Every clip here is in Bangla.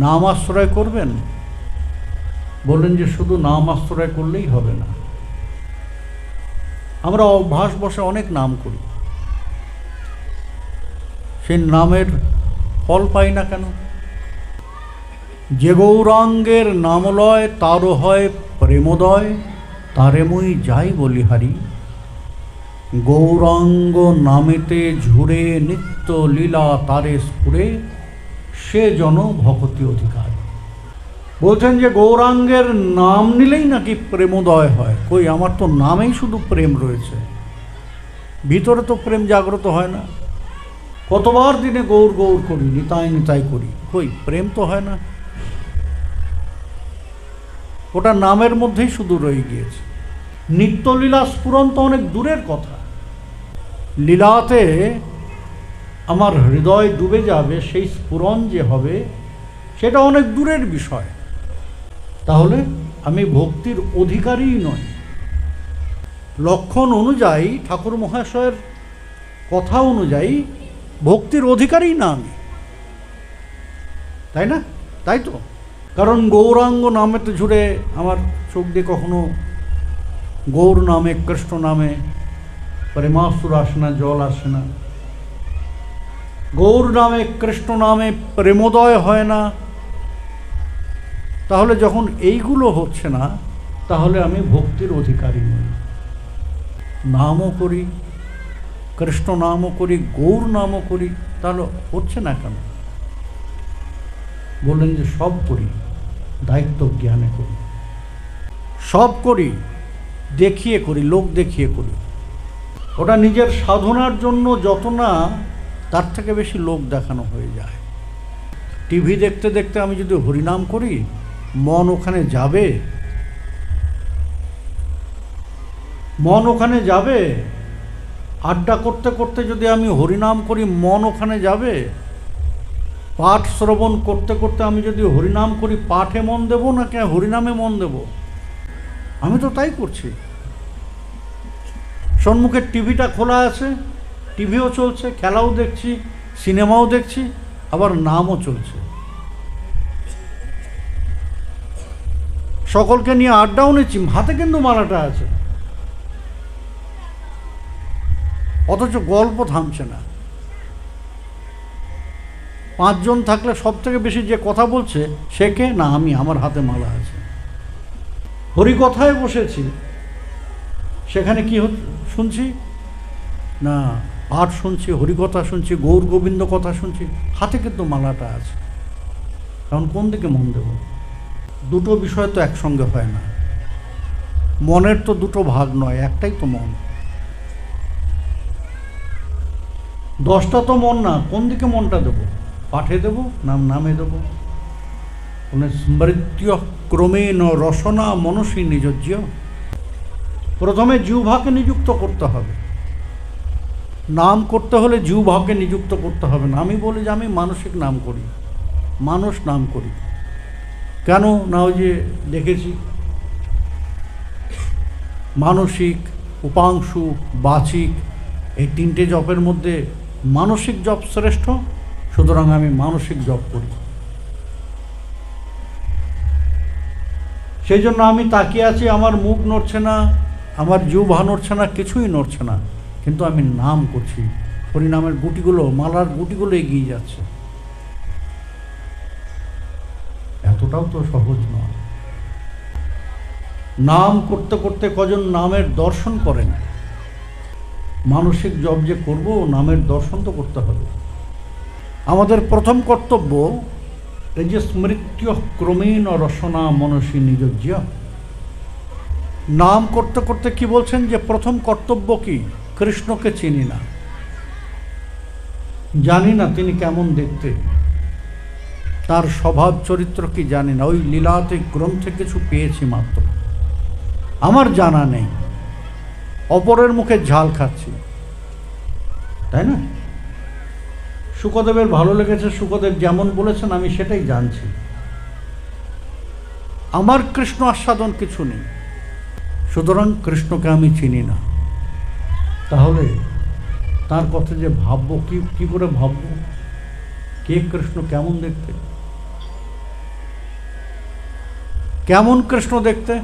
নাম আশ্রয় করবেন? বললেন যে শুধু নাম আশ্রয় করলেই হবে না। আমরা অভ্যাস বসে অনেক নাম করি, সেই নামের ফল পাই না কেন? যে গৌরাঙ্গের নামলয় তারও হয় প্রেমোদয়, তারে মুই যাই বলিহারি। গৌরাঙ্গ নামেতে ঝুরে নিত্য লীলা তারে স্ফুরে, সে জন ভকতি অধিকার। বলছেন যে গৌরাঙ্গের নাম নিলেই নাকি প্রেমোদয় হয়। কই, আমার তো নামেই শুধু প্রেম রয়েছে, ভিতরে তো প্রেম জাগ্রত হয় না। কতবার দিনে গৌর গৌর করি, নিতাই নিতাই করি, কই প্রেম তো হয় না। ওটা নামের মধ্যেই শুধু রয়ে গিয়েছে। নিত্যলীলা স্ফুরণ তো অনেক দূরের কথা। লীলাতে আমার হৃদয় ডুবে যাবে, সেই স্ফুরণ যে হবে সেটা অনেক দূরের বিষয়। তাহলে আমি ভক্তির অধিকারীই নই। লক্ষণ অনুযায়ী, ঠাকুর মহাশয়ের কথা অনুযায়ী ভক্তির অধিকারী না আমি, তাই না? তাই তো। কারণ গৌরাঙ্গ নামেতে ঝুড়ে আমার চোখ দিয়ে কখনো গৌর নামে, কৃষ্ণ নামে প্রেমাসুর আসে না, জল আসে না। গৌর নামে, কৃষ্ণ নামে প্রেমোদয় হয় না। তাহলে যখন এইগুলো হচ্ছে না, তাহলে আমি ভক্তির অধিকারী নই। নামও করি, কৃষ্ণ নামও করি, গৌর নামও করি, তাহলে হচ্ছে না কেন? বললেন যে সব করি, দায়িত্ব জ্ঞানে করি। সব করি, দেখিয়ে করি, লোক দেখিয়ে করি। ওটা নিজের সাধনার জন্য যত না, তার থেকে বেশি লোক দেখানো হয়ে যায়। টিভি দেখতে দেখতে আমি যদি হরিনাম করি, মন ওখানে যাবে? মন ওখানে যাবে? আড্ডা করতে করতে যদি আমি হরিনাম করি, মন ওখানে যাবে? পাঠ শ্রবণ করতে করতে আমি যদি হরিনাম করি, পাঠে মন দেব নাকি হরিনামে মন দেব? আমি তো তাই করছি। সম্মুখে টিভিটা খোলা আছে, টিভিও চলছে, খেলাও দেখছি, সিনেমাও দেখছি, আবার নামও চলছে। সকলকে নিয়ে আড্ডাও নিচ্ছি, হাতে কিন্তু মালাটা আছে, অথচ গল্প থামছে না। 5 জন থাকলে সব থেকে বেশি যে কথা বলছে সে কে? না আমি, আমার হাতে মালা আছে। হরিকথায় বসেছি, সেখানে কি শুনছি? না পাঠ শুনছি, হরিকথা শুনছি, গৌর গোবিন্দ কথা শুনছি, হাতে কিন্তু মালাটা আছে। কারণ কোন দিকে মন দেব? দুটো বিষয় তো একসঙ্গে হয় না। মনের তো দুটো ভাগ নয়, একটাই তো মন। 10টা তো মন না, কোন দিকে মনটা দেব? পাঠে দেব না নামে দেব? স্মৃত্য ক্রমেণ রসনা মনসী নিযোজ্য। প্রথমে জিহ্বাকে নিযুক্ত করতে হবে। নাম করতে হলে জিহ্বাকে নিযুক্ত করতে হবে না। আমি বলি যে আমি মানসিক নাম করি, মানুষ নাম করি। কেন না? ওই যে দেখেছি মানসিক, উপাংশু, বাচিক, এই 3টে জপের মধ্যে মানসিক জপ শ্রেষ্ঠ, সুতরাং আমি মানসিক জপ করি। সেই জন্য আমি তাকিয়ে আছি, আমার মুখ নড়ছে না, আমার জিহ্বা নড়ছে না, কিছুই নড়ছে না, কিন্তু আমি নাম করছি। হরিনামের গুটিগুলো, মালার গুটিগুলো এগিয়ে যাচ্ছে। এতটাও তো সহজ নয়। নাম করতে করতে কজন নামের দর্শন করেন? মানসিক জপ যে করব, নামের দর্শন তো করতে হবে। আমাদের প্রথম কর্তব্য এই যে স্মৃত্য ক্রমেণ রসনা মনসী নিযোজ্য। নাম করতে করতে কি বলছেন? যে প্রথম কর্তব্য কি? কৃষ্ণকে চিনি না, জানি না তিনি কেমন দেখতে, তার স্বভাব চরিত্র কি জানি না। ওই লীলাতে গ্রন্থে কিছু পেয়েছি মাত্র, আমার জানা নেই, অপরের মুখে ঝাল খাচ্ছি, তাই না? শুকদেবের ভালো লেগেছে, শুকদেব যেমন বলেছেন আমি সেটাই জানছি, আমার কৃষ্ণ আস্বাদন কিছু নেই। সুতরাং কৃষ্ণকে আমি চিনি না। তাহলে তার কথা যে ভাববো, কি করে ভাববো? কে কৃষ্ণ, কেমন দেখতে? কেমন কৃষ্ণ দেখতে?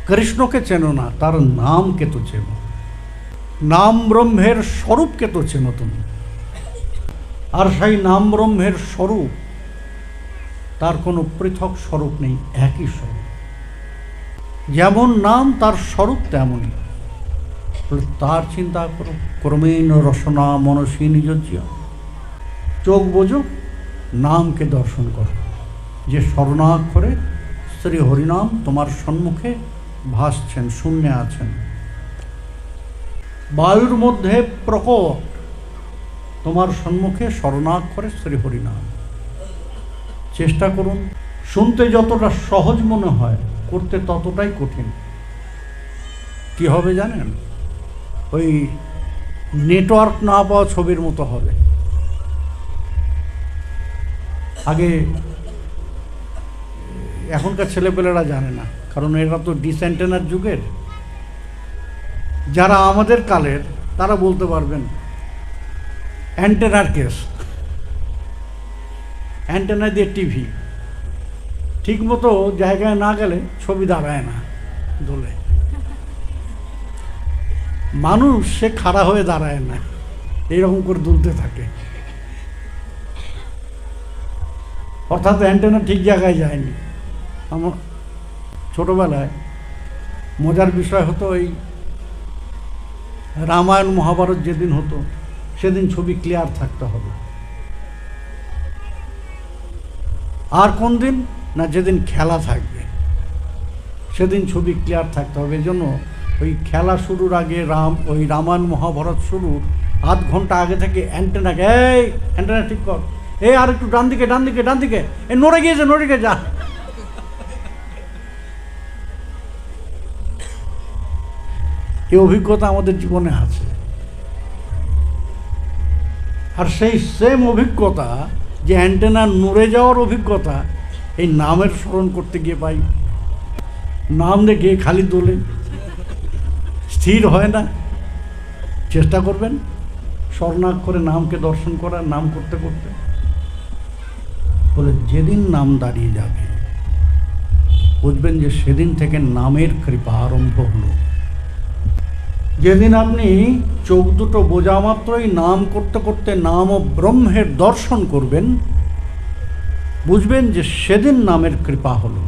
কৃষ্ণকে চেনো না, তার নামকে তো চেনো। নাম ব্রহ্মের স্বরূপকে তো চেনো তুমি। আর সেই নাম ব্রহ্মের স্বরূপ, তার কোনো পৃথক স্বরূপ নেই, একই স্বরূপ। যেমন নাম তার স্বরূপ তেমনই। তার চিন্তা করো। ক্রমেণ রসনা মনসী নিযোজ্য। চোখ বোঝো, নামকে দর্শন করো। যে স্মরণাক্ষরে শ্রী হরিনাম তোমার সম্মুখে ভাসছেন, শূন্যে আছেন। বায়ুর মধ্যে প্রকট তোমার সম্মুখে স্মরণাক্ষরে শ্রী হরিনাম। চেষ্টা করুন। শুনতে যতটা সহজ মনে হয়, করতে ততটাই কঠিন। কি হবে জানেন? ওই নেটওয়ার্ক না পাওয়া ছবির মতো হবে। আগে, এখনকার ছেলেপেলেরা জানে না, কারণ এরা তো ডিসঅ্যান্টেনার যুগের। যারা আমাদের কালের তারা বলতে পারবেন অ্যান্টেনার কেস। অ্যান্টেনা দিয়ে টিভি ঠিক মতো জায়গায় না গেলে ছবি দাঁড়ায় না, দোলে। মানুষ সে খাড়া হয়ে দাঁড়ায় না, এইরকম করে দুলতে থাকে। অর্থাৎ অ্যান্টেনা ঠিক জায়গায় যায়নি। আমার ছোটবেলায় মজার বিষয় হতো, এই রামায়ণ মহাভারত যেদিন হতো সেদিন ছবি ক্লিয়ার থাকতে হবে। আর কোন দিন না, যেদিন খেলা থাকবে সেদিন ছবি ক্লিয়ার থাকতে হবে। এই জন্য ওই খেলা শুরুর আগে ওই রামায়ণ মহাভারত শুরুর আধ ঘন্টা আগে থেকে অ্যান্টেনাকে, এই অ্যান্টেনা ঠিক কর, এই আর একটু ডান দিকে, ডান দিকে, ডান দিকে, এ নড়ে গিয়েছে, নড়ে গিয়ে যা। এই অভিজ্ঞতা আমাদের জীবনে আছে। আর সেই সেম অভিজ্ঞতা, যে অ্যান্টেনা নড়ে যাওয়ার অভিজ্ঞতা, এই নামের স্মরণ করতে গিয়ে পাই। নাম দেখে খালি দোলে, স্থির হয় না। চেষ্টা করবেন স্মরণাক্ষরে নামকে দর্শন করার, নাম করতে করতে। বলে যেদিন নাম দাঁড়িয়ে যাবে, বুঝবেন যে সেদিন থেকে নামের কৃপা আরম্ভ হলো। যেদিন আপনি চোখ দুটো বোঝা মাত্রই নাম করতে করতে নাম ও ব্রহ্মের দর্শন করবেন, বুঝবেন যে সেদিন নামের কৃপা হলো।